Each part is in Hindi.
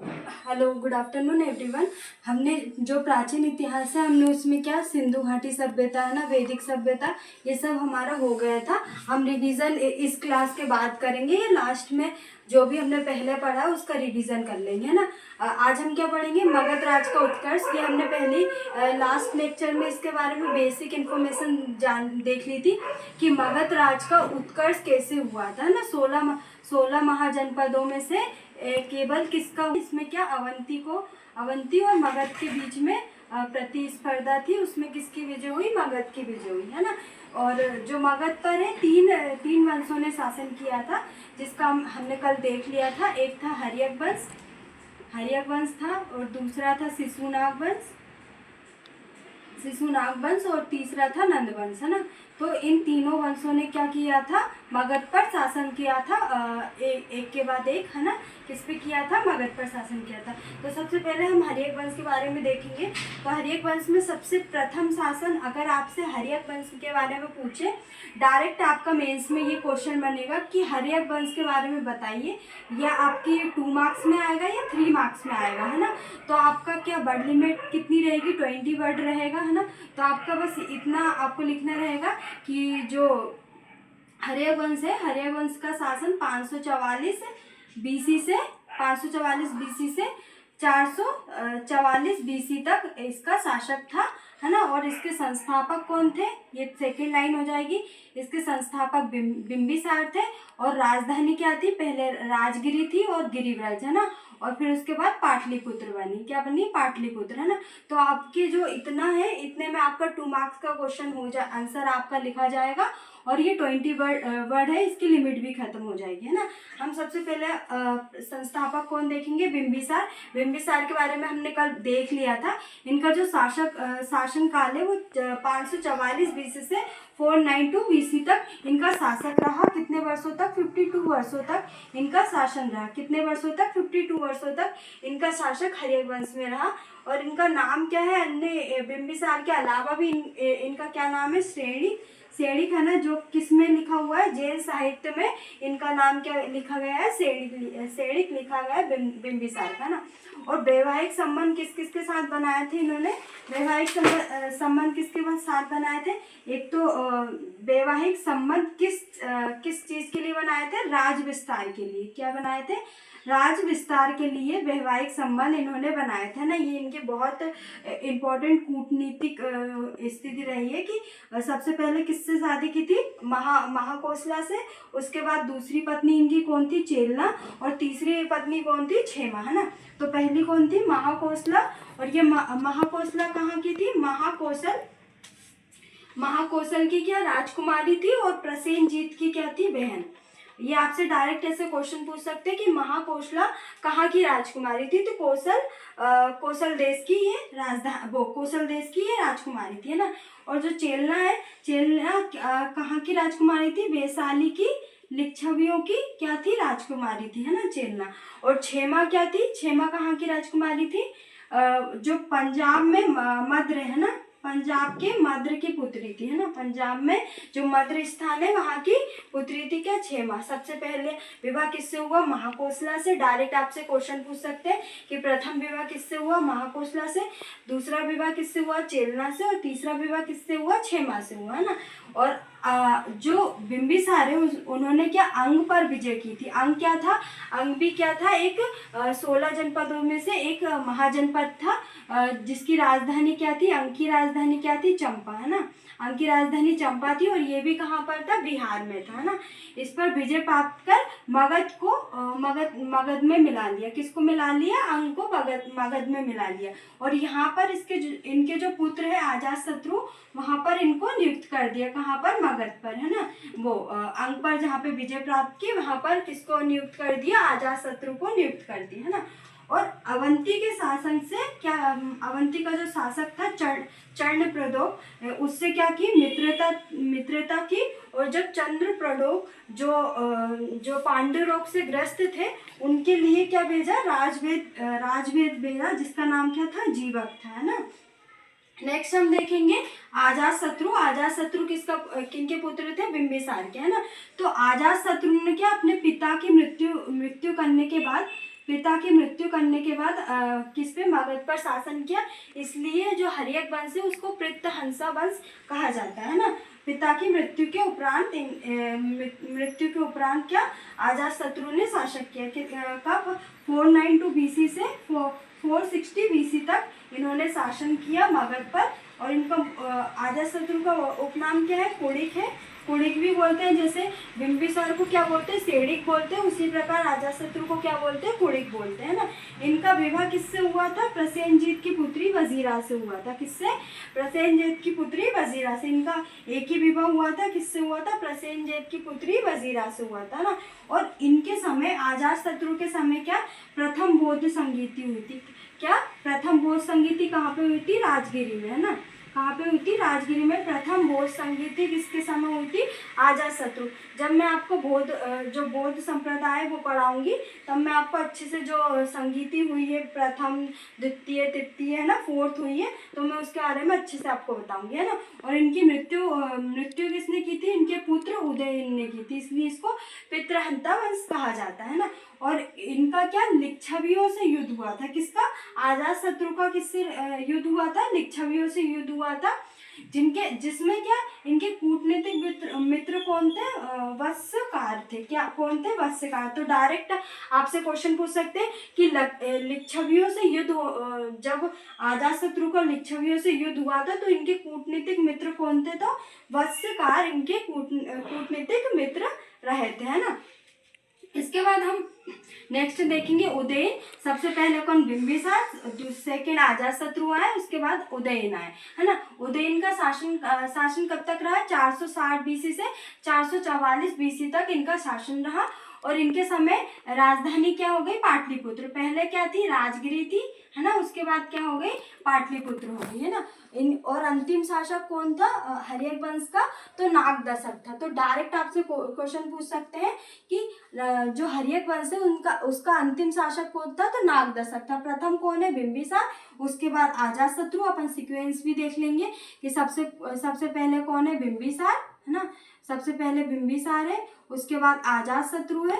Hello, good afternoon everyone. हमने जो प्राचीन इतिहास है, हमने उसमें क्या सिंधु घाटी सभ्यता है ना, वैदिक सभ्यता, ये सब हमारा हो गया था। हम रिवीजन इस क्लास के बाद करेंगे, ये लास्ट में जो भी हमने पहले पढ़ा उसका रिवीजन कर लेंगे, है ना। आज हम क्या पढ़ेंगे, मगध राज का उत्कर्ष। ये हमने पहले लास्ट लेक्चर में इसके बारे में बेसिक इन्फॉर्मेशन देख ली थी कि मगध राज का उत्कर्ष कैसे हुआ था, है ना। 16 महाजनपदों में से केवल किसका, इसमें क्या अवंती और मगध के बीच में प्रतिस्पर्धा थी, उसमें किसकी विजय हुई, मगध की विजय हुई, है ना। और जो मगध पर है, तीन वंशों ने शासन किया था, जिसका हमने कल देख लिया था। एक था हर्यक वंश था, और दूसरा था शिशुनाग वंश, और तीसरा था नंद वंश, है ना। तो इन तीनों वंशों ने क्या किया था, मगध पर शासन किया था, एक के बाद एक, है ना। किस पे किया था, मगध पर शासन किया था। तो सबसे पहले हम हर्यक वंश के बारे में देखेंगे। तो हर्यक वंश में सबसे प्रथम शासन, अगर आपसे हर्यक वंश के बारे में पूछे, डायरेक्ट आपका मेंस में ये क्वेश्चन बनेगा कि हर्यक वंश के बारे में बताइए, या आपकी 2 मार्क्स में आएगा या 3 मार्क्स में आएगा, है ना। तो आपका क्या वर्ड लिमिट कितनी रहेगी, 20 वर्ड रहेगा, है ना। तो आपका बस इतना आपको लिखना रहेगा कि जो हर्यक वंश है, हर्यक वंश का शासन 544 बीसी से 444 बीसी तक इसका शासक था, है ना। और इसके संस्थापक कौन थे, ये सेकेंड लाइन हो जाएगी। इसके संस्थापक बिंबिसार थे, और राजधानी क्या थी, पहले राजगिरी थी और गिरिव्रज, है ना। और फिर उसके बाद पाटलिपुत्र बनी, क्या बनी, पाटलिपुत्र, है ना। तो आपके जो इतना है, इतने में आपका 2 मार्क्स का क्वेश्चन हो जाए, आंसर आपका लिखा जाएगा, और ये 20 वर्ड है, इसकी लिमिट भी खत्म हो जाएगी, है ना। हम सबसे पहले संस्थापक कौन देखेंगे, बिंबिसार के बारे में हमने कल देख लिया था। इनका जो शासन काल है वो 544 बीसी से 492 बीसी तक इनका शासक रहा। कितने वर्षों तक, 52 वर्षों तक इनका शासन रहा। कितने वर्षों तक, 52 वर्षों तक इनका शासक हर्यक वंश में रहा। और इनका नाम क्या है, अन्य बिंबिसार के अलावा भी इनका क्या नाम है, सेणिक, है ना। जो किस में लिखा हुआ है, जैन साहित्य में इनका नाम क्या लिखा गया है, सेणिक लिखा गया है बिंबिसार का, ना। और वैवाहिक संबंध किस किस के साथ बनाए थे इन्होंने, वैवाहिक संबंध किसके साथ बनाए थे। एक तो वैवाहिक संबंध किस चीज के लिए बनाए थे, राज विस्तार के लिए। क्या बनाए थे, राज विस्तार के लिए वैवाहिक संबंध इन्होंने बनाए थे ना। ये इनके बहुत इम्पोर्टेंट कूटनीतिक स्थिति रही है कि सबसे पहले किससे शादी की थी, महाकोसला से। उसके बाद दूसरी पत्नी इनकी कौन थी, चेलना, और तीसरी पत्नी कौन थी, क्षेमा, है ना। तो पहली कौन थी, महाकोसला, और ये महाकोसला कहाँ की थी, महाकौशल की क्या राजकुमारी थी, और प्रसेनजीत की क्या थी, बहन। ये आपसे डायरेक्ट ऐसे क्वेश्चन पूछ सकते हैं कि महाकोशला कहाँ की राजकुमारी थी। तो कौशल देश की ये कौशल देश की ये राजकुमारी थी, है ना। और जो चेलना है, चेलना कहाँ की राजकुमारी थी, वैशाली की लिच्छवियों की क्या थी, राजकुमारी थी, है ना, चेलना। और क्षेमा क्या थी, क्षेमा कहाँ की राजकुमारी थी, जो पंजाब में मद्र है ना, पंजाब के मद्र की पुत्री थी, है ना। पंजाब में जो मद्र स्थान है वहाँ की पुत्री थी क्या, क्षेमा। सबसे पहले विवाह किससे हुआ, महाकोसला से। डायरेक्ट आपसे क्वेश्चन पूछ सकते हैं कि प्रथम विवाह किससे हुआ, महाकोसला से। दूसरा विवाह किससे हुआ, चेलना से। और तीसरा विवाह किससे हुआ, क्षेमा से हुआ, है ना। और जो बिंबिसार है उन्होंने क्या, अंग पर विजय की थी। अंग क्या था, अंग भी क्या था, एक 16 जनपदों में से एक महाजनपद था, जिसकी राजधानी क्या थी, अंग की राजधानी क्या थी, चंपा, है ना। अंग की राजधानी चंपा थी, और ये भी कहाँ पर था, बिहार में था, है ना। इस पर विजय प्राप्त कर मगध में मिला लिया। किसको मिला लिया, अंग को मगध में मिला लिया। और यहाँ पर इनके जो पुत्र है अजातशत्रु, वहां पर इनको नियुक्त कर दिया, कहाँ पर, मगध पर, है ना। वो अंग पर जहाँ पे विजय प्राप्त की, वहां पर किसको नियुक्त कर दिया, अजातशत्रु को नियुक्त कर दिया, है ना। और अवंती के शासन से क्या, अवंती का जो शासक था चंद्रप्रदोप, उससे क्या की, मित्रता की। और जब चंद्रप्रदोप जो पांडु रोग से ग्रस्त थे, उनके लिए क्या भेजा, राजवेद भेजा, जिसका नाम क्या था, जीवक था, है ना। नेक्स्ट हम देखेंगे अजातशत्रु किनके पुत्र थे, बिंबिसार के, है ना। तो अजातशत्रु ने क्या, अपने पिता की मृत्यु करने के बाद पिता की मृत्यु करने के बाद किस पे, मगध पर शासन किया, इसलिए जो हर्यक वंश है उसको पृष्ठहंसा वंश कहा जाता है ना। पिता की मृत्यु के उपरांत क्या, अजातशत्रु ने शासक किया कब, 492 BC से 460 BC तक इन्होंने शासन किया मगध पर। और इनका अजातशत्रु का उपनाम क्या है, कुणिक है। कुणिक भी बोलते हैं, जैसे बिंबिसार को क्या बोलते हैं, सेडिक बोलते हैं, उसी प्रकार अजातशत्रु को क्या बोलते हैं, कुणिक बोलते हैं ना। इनका विवाह किससे हुआ था, प्रसेनजीत की पुत्री वजीरा से हुआ था। किससे, प्रसेनजीत की पुत्री वजीरा से। इनका एक ही विवाह हुआ था, किससे हुआ था, प्रसेनजीत की पुत्री वजीरा से हुआ था ना। और इनके समय, अजातशत्रु के समय क्या, प्रथम बौद्ध संगीति हुई थी। क्या, प्रथम बौद्ध संगीति कहाँ पे हुई थी, राजगिरी में, है ना। कहाँ पे हुई थी, राजगिरी में प्रथम बौद्ध संगीति किसके समय हुई थी, अजातशत्रु। जब मैं आपको जो बौद्ध संप्रदाय वो पढ़ाऊंगी, तब मैं आपको अच्छे से जो संगीति हुई है, प्रथम द्वितीय तृतीय है ना, फोर्थ हुई है, तो मैं उसके बारे में अच्छे से आपको बताऊंगी, है ना। और इनकी मृत्यु किसने की थी, इनके पुत्र उदयन ने की थी, इसलिए इसको पितृहंता वंश कहा जाता है ना। और इनका क्या, लिच्छवियों से युद्ध हुआ था। किसका, अजातशत्रु का किससे युद्ध हुआ था, लिच्छवियों से युद्ध हुआ था। जिसमें क्या, इनके कूटनीतिक मित्र कौन थे, वत्सकार थे। क्या, कौन थे, वत्सकार। तो डायरेक्ट आपसे क्वेश्चन पूछ सकते हैं कि लिच्छवियों से युद्ध जब अजातशत्रु का लिच्छवियों से युद्ध हुआ था, तो इनके कूटनीतिक मित्र कौन थे, तो वत्सकार इनके कूटनीतिक मित्र रहे थे, है ना। इसके बाद हम नेक्स्ट देखेंगे उदयन। सबसे पहले कौन, बिंबिसार, सेकेंड अजातशत्रु आए, उसके बाद उदयन आए, है ना। उदयन का शासन कब तक रहा, 460 BC से 444 BC तक इनका शासन रहा। और इनके समय राजधानी क्या हो गई, पाटलिपुत्र। पहले क्या थी, राजगिरी थी, है ना। उसके बाद क्या हो गई, पाटलिपुत्र हो गई, है ना। और अंतिम शासक कौन था, हर्यक वंश का, तो नागदशक था। तो डायरेक्ट आपसे क्वेश्चन पूछ सकते हैं कि जो हर्यक वंश है उसका अंतिम शासक कौन था, तो नागदशक था। प्रथम कौन है, बिंबिसार, उसके बाद अजातशत्रु। अपन सीक्वेंस भी देख लेंगे कि सबसे पहले कौन है, बिंबिसार, है ना। सबसे पहले बिंबिसार है, उसके बाद अजातशत्रु है,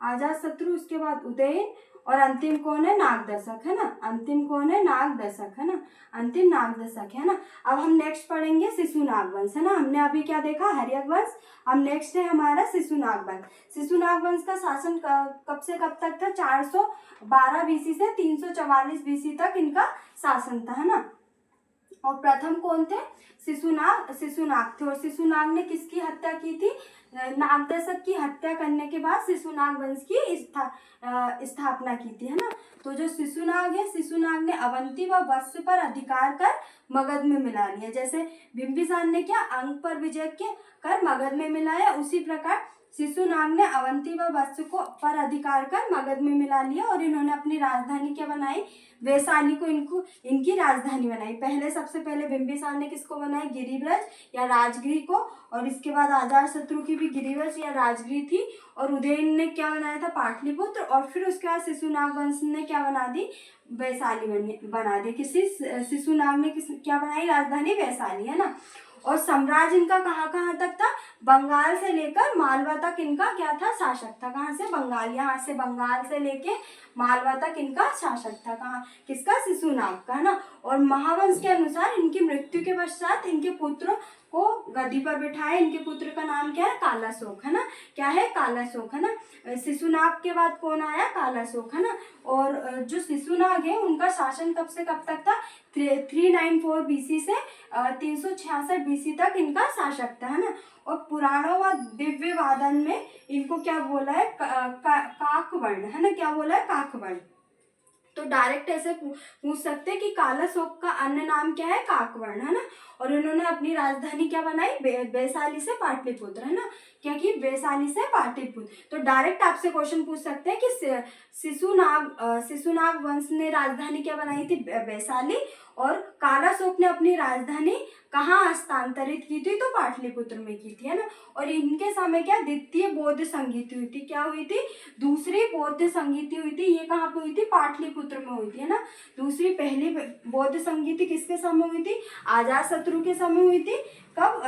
अजातशत्रु, उसके बाद उदयन, और अंतिम कौन है, नागदशक, है ना। अंतिम कौन है, नागदशक, है ना। अंतिम नागदशक, है ना। अब हम नेक्स्ट पढ़ेंगे शिशुनाग वंश, है ना। हमने अभी क्या देखा, हर्यक वंश। अब नेक्स्ट है हमारा शिशुनाग वंश। शिशुनाग वंश का शासन कब से कब तक था, 412 BC से 344 BC तक इनका शासन था, है ना। और प्रथम कौन थे, शिशुनाग थे। और शिशुनाग ने किसकी हत्या की थी, नागदशक की हत्या करने के बाद शिशुनाग वंश की स्थापना की थी, है ना। तो जो शिशुनाग है, शिशुनाग ने अवंती व वत्स पर अधिकार कर मगध में मिला लिया। जैसे बिंबिसार ने क्या, अंग पर विजय कर मगध में मिलाया, उसी प्रकार शिशुनाग ने अवंती व वत्स को पर अधिकार कर मगध में मिला लिया। और इन्होंने अपनी राजधानी क्या बनाई, वैशाली को इनकी राजधानी बनाई। सबसे पहले बिंबिसार ने किसको बनाई, गिरिब्रज या राजगिरी को। और इसके बाद अजातशत्रु की भी गिरिब्रज या राजगिरी थी। और उदयन ने क्या बनाया था, पाटलिपुत्र। और फिर उसके बाद शिशुनाग वंश ने क्या बना दी, वैशाली बना दी। शिशुनाग ने क्या बनाई, राजधानी वैशाली, है ना। और साम्राज्य इनका कहाँ तक था, बंगाल से लेकर मालवा तक इनका क्या था, शासक था। कहाँ से, बंगाल, यहाँ से बंगाल से लेके मालवा तक इनका शासक था। कहाँ, किसका, शिशुनाग का, है ना। और महावंश के अनुसार इनकी मृत्यु के पश्चात इनके पुत्र को गद्दी पर बिठाया। इनके पुत्र का नाम क्या है, कालाशोक, है ना। क्या है, कालाशोक, है ना। शिशुनाग के बाद कौन आया, कालाशोक, है ना। और जो शिशुनाग है उनका शासन कब से कब तक था, 394 BC से 366 BC तक इनका शासक था, है ना। और पुराणों व दिव्य वादन में इनको क्या बोला है, काकवर्ण, है ना। क्या बोला है, काकवर्ण। तो डायरेक्ट ऐसे पूछ सकते हैं कि कालाशोक का अन्य नाम क्या है, काकवर्ण, है ना। और इन्होंने अपनी राजधानी क्या बनाई, वैशाली से पाटलिपुत्र, है ना। क्या कि वैशाली से पाटलिपुत्र। तो डायरेक्ट आपसे क्वेश्चन पूछ सकते हैं कि शिशुनाग वंश ने राजधानी क्या बनाई थी, वैशाली। और कालाशोक ने अपनी राजधानी कहाँ हस्तांतरित की थी, तो पाटलिपुत्र में की थी, है ना। और इनके समय क्या, द्वितीय बौद्ध संगीति हुई थी। क्या हुई थी, दूसरी बौद्ध संगीति हुई थी। ये कहाँ पे हुई थी, पाटलिपुत्र में हुई थी, है ना। पहली बौद्ध संगीति किसके समय हुई थी, अजातशत्रु के समय हुई थी। कब,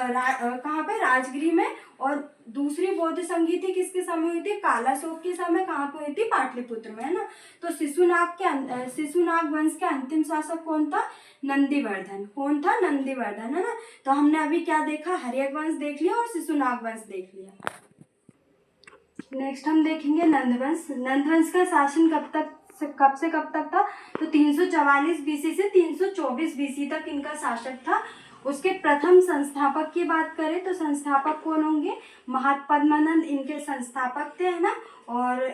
कहाँ पे, राजगिरी में। और दूसरी बौद्ध संगीति किसके समय हुई थी? कालाशोक के समय। कहाँ पे हुई थी? पाटलिपुत्र में, है ना। तो शिशुनाग वंश के अंतिम शासक कौन था? नंदीवर्धन। कौन था? नंदीवर्धन, है ना। तो हमने अभी क्या देखा? हर्यक वंश देख लिया और शिशुनाग वंश देख लिया। नेक्स्ट हम देखेंगे नंदवंश। नंदवंश का शासन कब से कब तक था? तो 344 बीसी से 324 बीसी तक इनका शासक था। उसके प्रथम संस्थापक की बात करें तो संस्थापक कौन होंगे? महापद्मानंद इनके संस्थापक थे, है ना। और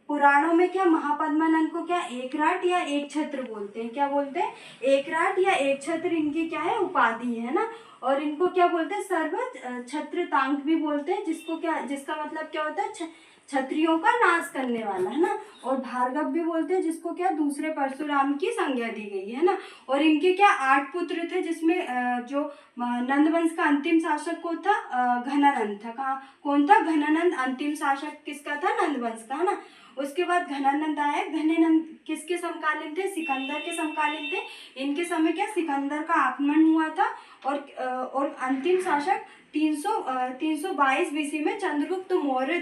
पुराणों में क्या महापद्मानंद को क्या एकराट या एक छत्र बोलते हैं? क्या बोलते हैं? एकराट या एक छत्र इनकी क्या है? उपाधि है ना। और इनको क्या बोलते हैं? सर्व छत्रतांक भी बोलते हैं, जिसका मतलब क्या होता है? क्षत्रियों का नाश करने वाला, है ना। और भार्गव भी बोलते हैं, जिसको क्या? दूसरे परशुराम की संज्ञा दी गई है ना। और इनके क्या 8 पुत्र थे, जिसमें जो नंदवंश का अंतिम शासक कौन था? घनानंद था। कौन था? घनानंद अंतिम शासक किसका था? नंदवंश का, है ना। उसके बाद घनानंद आए। घनानंद किसके समकालीन थे? सिकंदर के समकालीन थे। इनके समय क्या? सिकंदर का आक्रमण हुआ था। और अंतिम शासक 322 बीसी में चंद्रगुप्त मौर्य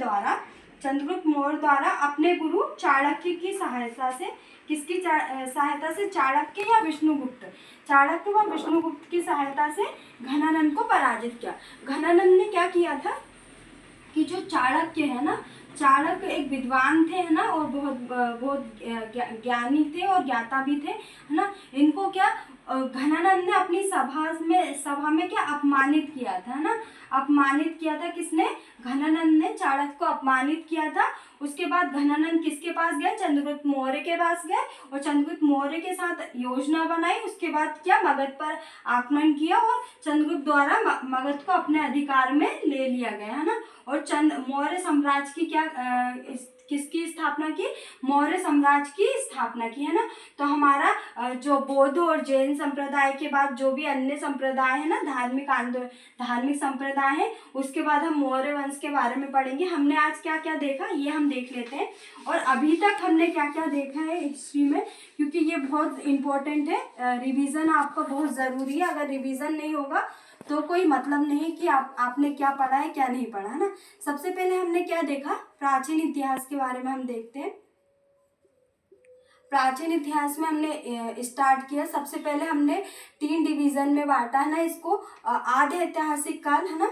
द्वारा अपने गुरु चाणक्य की सहायता से, किसकी सहायता से? चाणक्य या विष्णुगुप्त? चाणक्य व विष्णुगुप्त की सहायता से घनानंद को पराजित किया। घनानंद ने क्या किया था कि जो चाणक्य है ना, चाणक्य एक विद्वान थे, है ना। और बहुत ज्ञानी थे और ज्ञाता भी थे, है ना। इनको क्या घनानंद ने अपनी सभा में क्या अपमानित किया था, है ना। अपमानित किया था। किसने? घनानंद ने चाणक्य को अपमानित किया था। उसके बाद घनानंद किसके पास गए? चंद्रगुप्त मौर्य के पास गए और चंद्रगुप्त मौर्य के साथ योजना बनाई। उसके बाद क्या? मगध पर आक्रमण किया और चंद्रगुप्त द्वारा मगध को अपने अधिकार में ले लिया गया, है ना। और मौर्य साम्राज्य की क्या किसकी स्थापना की? मौर्य साम्राज्य की स्थापना की, है ना। तो हमारा जो बौद्ध और जैन संप्रदाय के बाद जो भी अन्य संप्रदाय है ना, धार्मिक संप्रदाय है, उसके बाद हम मौर्य वंश के बारे में पढ़ेंगे। हमने आज क्या क्या देखा ये हम देख लेते हैं। और अभी तक हमने क्या क्या देखा है हिस्ट्री में, क्योंकि ये बहुत इंपॉर्टेंट है। रिवीजन आपका बहुत ज़रूरी है। अगर रिवीजन नहीं होगा तो कोई मतलब नहीं कि आपने क्या पढ़ा है क्या नहीं पढ़ा, है ना। सबसे पहले हमने क्या देखा? प्राचीन इतिहास के बारे में हम देखते हैं। प्राचीन इतिहास में हमने स्टार्ट किया। सबसे पहले हमने 3 डिवीजन में बांटा, है ना इसको। आधे ऐतिहासिक काल, है ना,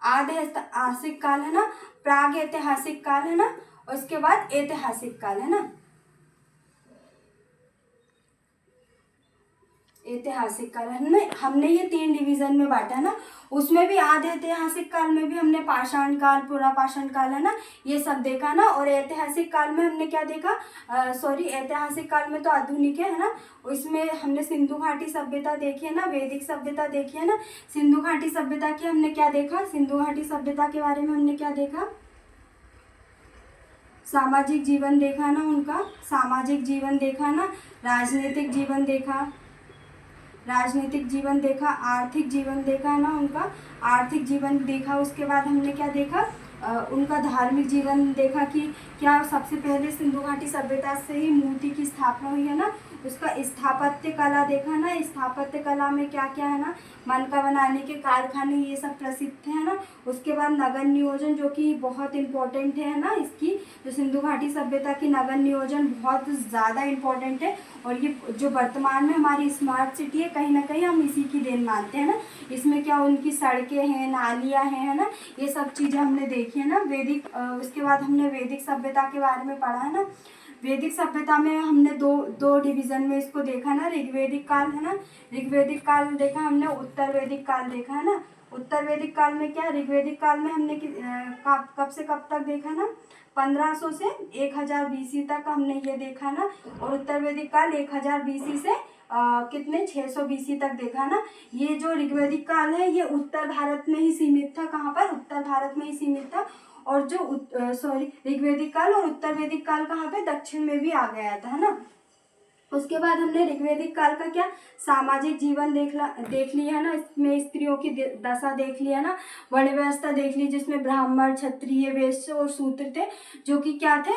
आधे ऐतिहासिक काल, है ना, प्राग ऐतिहासिक काल, है ना, और उसके बाद ऐतिहासिक काल, है ना। ऐतिहासिक काल हमने ये 3 डिवीजन में बांटा ना। उसमें भी आधे ऐतिहासिक काल में भी हमने पाषाण काल, पूरा पाषाण काल, है ना, ये सब देखा ना। और ऐतिहासिक काल में हमने क्या देखा? ऐतिहासिक काल में तो आधुनिक है ना। इसमें हमने सिंधु घाटी सभ्यता देखी है ना, वैदिक सभ्यता देखी है ना। सिंधु घाटी सभ्यता की हमने क्या देखा? सिंधु घाटी सभ्यता के बारे में हमने क्या देखा? सामाजिक जीवन देखा ना उनका, सामाजिक जीवन देखा ना, राजनीतिक जीवन देखा, आर्थिक जीवन देखा ना उनका, आर्थिक जीवन देखा। उसके बाद हमने क्या देखा? उनका धार्मिक जीवन देखा कि क्या सबसे पहले सिंधु घाटी सभ्यता से ही मूर्ति की स्थापना हुई है ना। उसका स्थापत्य कला देखा ना, स्थापत्य कला में क्या क्या है ना, मनका बनाने के कारखाने, ये सब प्रसिद्ध थे, है ना। उसके बाद नगर नियोजन, जो कि बहुत इम्पोर्टेंट है ना इसकी, जो सिंधु घाटी सभ्यता की नगर नियोजन बहुत ज़्यादा इम्पोर्टेंट है। और ये जो वर्तमान में हमारी स्मार्ट सिटी है, कहीं ना कहीं हम इसी की देन मानते हैं ना। इसमें क्या उनकी सड़कें हैं, नालियाँ हैं, है ना, ये सब चीज़ें हमने देखी है ना। उसके बाद हमने वैदिक सभ्यता के बारे में पढ़ा है ना। वैदिक सभ्यता में हमने दो डिवीजन में इसको देखा ना। ऋग्वैदिक काल, है ना, ऋग्वैदिक काल देखा हमने, उत्तर वैदिक काल देखा, है ना। उत्तर वैदिक काल में क्या? ऋग्वैदिक काल में हमने कब से कब तक देखा ना? 1500 से 1000 बीसी तक हमने ये देखा ना। और उत्तर वैदिक काल 1000 बीसी से कितने 600 बीसी तक देखा ना। ये जो ऋग्वैदिक काल है ये उत्तर भारत में ही सीमित था। कहाँ पर? उत्तर भारत में ही सीमित था। और जो ऋग्वैदिक काल और उत्तर वैदिक काल कहाँ पे? दक्षिण में भी आ गया था, है ना। उसके बाद हमने ऋग्वेदिक काल का क्या सामाजिक जीवन देख लिया है ना, इसमें स्त्रियों की दशा देख लिया ना, वर्ण व्यवस्था देख ली जिसमें ब्राह्मण, क्षत्रिय, वैश्य और शूद्र थे, जो कि क्या थे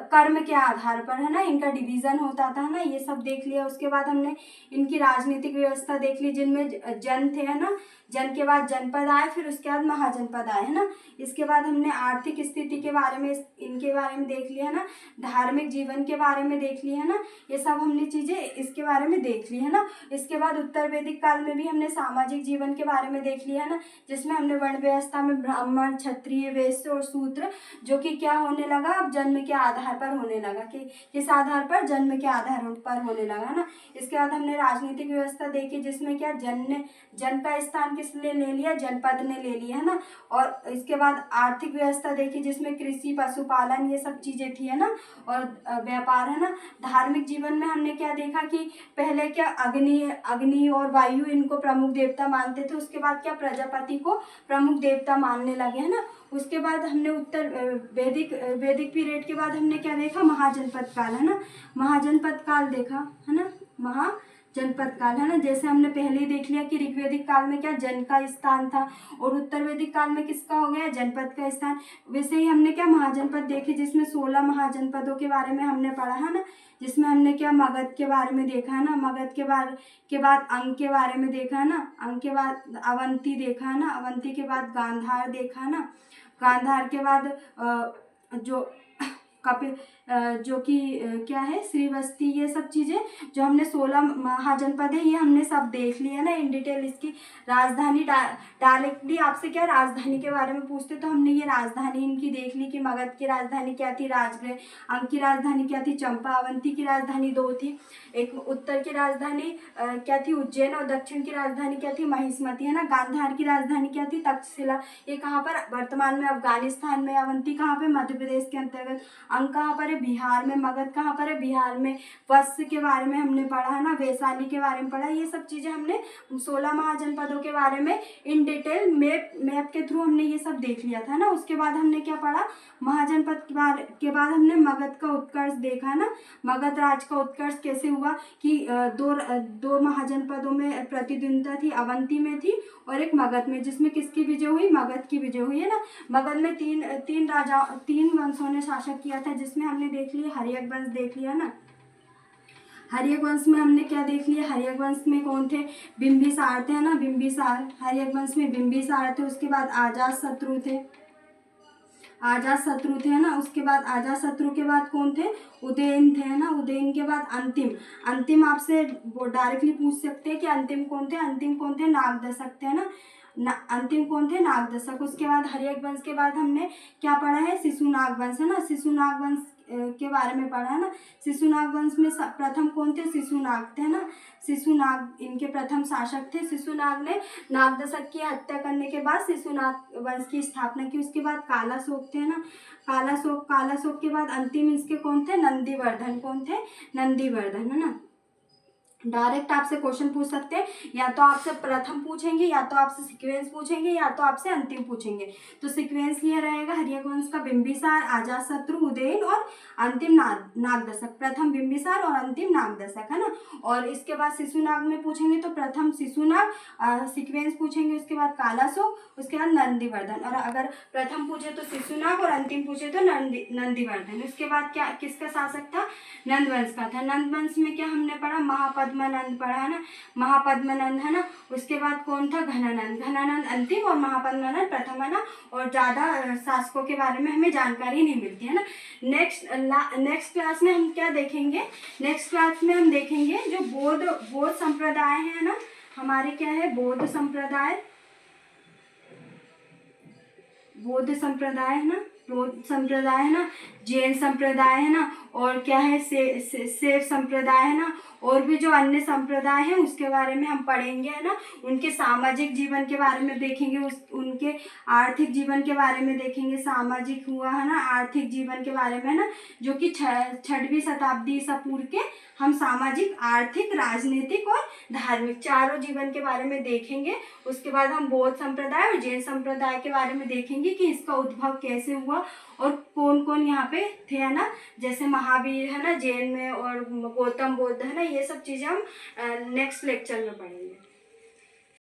कर्म के आधार पर, है ना, इनका डिवीजन होता था ना, ये सब देख लिया। उसके बाद हमने इनकी राजनीतिक व्यवस्था देख ली जिनमें जन थे, है ना, जन के बाद जनपद आए, फिर उसके बाद महाजनपद आए, है ना। इसके बाद हमने आर्थिक स्थिति के बारे में इनके बारे में देख लिया है ना, धार्मिक जीवन के बारे में देख लिया है ना, ये सब हमने चीज़ें इसके बारे में देख ली है ना। इसके बाद उत्तर वैदिक काल में भी हमने सामाजिक जीवन के बारे में देख लिया है ना, जिसमें हमने वर्ण व्यवस्था में ब्राह्मण, क्षत्रिय, वैश्य और शूद्र, जो कि क्या होने लगा अब जन्म के आधार पर होने लगा, कि किस आधार पर, जन्म के आधार पर होने लगा, है ना। इसके बाद हमने राजनीतिक व्यवस्था देखी जिसमें क्या जन का स्थान किसने ले लिया, जनपद ने ले लिया, है ना। और इसके बाद आर्थिक व्यवस्था देखी जिसमें कृषि, पशुपालन, ये सब चीज़ें थी, है ना, और व्यापार, है ना। धार्मिक जीवन में हमने क्या देखा कि पहले क्या अग्नि और वायु इनको प्रमुख देवता मानते थे, उसके बाद क्या प्रजापति को प्रमुख देवता मानने लगे, है ना। उसके बाद हमने उत्तर वैदिक पीरियड के बाद हमने क्या देखा, महाजनपद काल, है ना, महाजनपद काल देखा, है ना, महाजनपद काल, है ना। जैसे हमने पहले ही देख लिया कि ऋग्वेदिक काल में क्या जन का स्थान था, और उत्तर वैदिक काल में किसका हो गया, जनपद का स्थान। वैसे ही हमने क्या महाजनपद देखे जिसमें 16 महाजनपदों के बारे में हमने पढ़ा, है ना, जिसमें हमने क्या मगध के बारे में देखा, है ना, मगध के बाद अंग के बारे में देखा, है ना, अंग के बाद अवंती देखा, है ना, अवंती के बाद गांधार देखा, है ना, गांधार के बाद जो कपिल जो कि क्या है श्रीवस्ती, ये सब चीज़ें जो हमने 16 महाजनपद है ये हमने सब देख लिया ना इन डिटेल। इसकी राजधानी डायरेक्टली आपसे क्या राजधानी के बारे में पूछते तो हमने ये राजधानी इनकी देख ली कि मगध की राजधानी क्या थी, राजगृह, अंग की राजधानी क्या थी, चंपा, अवंती की राजधानी 2 थी, एक उत्तर की राजधानी क्या थी, उज्जैन, और दक्षिण की राजधानी क्या थी, महिष्मती, है ना। गांधार की राजधानी क्या थी, तक्षशिला, ये कहाँ पर, वर्तमान में अफगानिस्तान में। अवंती कहाँ पे, मध्य प्रदेश के अंतर्गत। अंग कहाँ पर है, बिहार में। मगध कहाँ पर है, बिहार में। वत्स के बारे में हमने पढ़ा, है ना, वैशाली के बारे में पढ़ा। ये सब चीज़ें हमने 16 महाजनपदों के बारे में इन डिटेल मैप के थ्रू हमने ये सब देख लिया था ना। उसके बाद हमने क्या पढ़ा, महाजनपद के बाद हमने मगध का उत्कर्ष देखा ना, मगध राज का उत्कर्ष कैसे हुआ कि दो महाजनपदों में प्रतिद्वंद्विता थी, अवंती में थी और एक मगध में, जिसमें किसकी विजय हुई, मगध की विजय हुई, है ना। मगध में तीन वंशों ने शासन किया था, जिसमें हमने देख लिया हर्यक वंश देख लिया ना। हर्यक वंश में हमने क्या देख लिया, हर्यक वंश में कौन थे, बिंबिसार थे, है ना, बिंबिसार। हर्यक वंश में बिंबिसार थे। उसके बाद अजातशत्रु थे, अजातशत्रु थे, है ना। उसके बाद अजातशत्रु के बाद कौन थे, उदयन थे, है ना। उदयन के बाद अंतिम आपसे डायरेक्टली पूछ सकते हैं कि अंतिम कौन थे, नागदशक थे, है ना। अंतिम कौन थे, नागदशक। उसके बाद हर्यक वंश के बाद हमने क्या पढ़ा है, शिशुनाग वंश, है ना, शिशुनाग वंश के बारे में पढ़ा, है ना। शिशुनाग वंश में प्रथम कौन थे, शिशुनाग थे, है ना। शिशुनाग इनके प्रथम शासक थे। शिशुनाग ने नागदशक की हत्या करने के बाद शिशुनाग वंश की स्थापना की। उसके बाद कालाशोक थे, है ना, कालाशोक के बाद अंतिम इसके कौन थे, नंदीवर्धन। कौन थे, नंदीवर्धन, है ना। डायरेक्ट आपसे क्वेश्चन पूछ सकते हैं, या तो आपसे प्रथम पूछेंगे, या तो आपसे सीक्वेंस पूछेंगे, या तो आपसे अंतिम पूछेंगे। तो सीक्वेंस ये रहेगा, हर्यक वंश का बिंबिसार, अजातशत्रु, उदयन और अंतिम नागदशक। प्रथम बिंबिसार और अंतिम नागदशक, है ना। और इसके बाद शिशुनाग में पूछेंगे तो प्रथम शिशुनाग, सीक्वेंस पूछेंगे, उसके बाद कालाशोक, उसके बाद नंदीवर्धन। और अगर प्रथम पूछे तो शिशुनाग और अंतिम पूछे तो नंदीवर्धन। उसके बाद क्या किसका शासक था, नंदवंश का था। नंदवंश में क्या हमने पढ़ा, महापद्मानंद पढ़ा, है ना, महापद्मानंद, है ना। उसके बाद कौन था, घनानंद अंतिम और महापद्मानंद प्रथम, है ना। और ज़्यादा शासकों के बारे में हमें जानकारी नहीं मिलती, है ना। नेक्स्ट क्लास में हम क्या देखेंगे, नेक्स्ट क्लास में हम देखेंगे जो बौद्ध संप्रदाय है ना, हमारे क्या है, बौद्ध संप्रदाय है ना, जैन संप्रदाय है ना, और क्या है शैव संप्रदाय है ना, और भी जो अन्य संप्रदाय हैं उसके बारे में हम पढ़ेंगे, है ना। उनके सामाजिक जीवन के बारे में देखेंगे, उनके आर्थिक जीवन के बारे में देखेंगे। सामाजिक हुआ, है ना, आर्थिक जीवन के बारे में, है ना, जो कि 6वीं शताब्दी ईसा पूर्व के हम सामाजिक, आर्थिक, राजनीतिक और धार्मिक चारों जीवन के बारे में देखेंगे। उसके बाद हम बौद्ध संप्रदाय और जैन संप्रदाय के बारे में देखेंगे कि इसका उद्भव कैसे हुआ और कौन कौन यहाँ पे थे, है ना। जैसे महावीर है ना जैन में, और गौतम बुद्ध है ना, ये सब चीज़ें हम नेक्स्ट लेक्चर में पढ़ेंगे।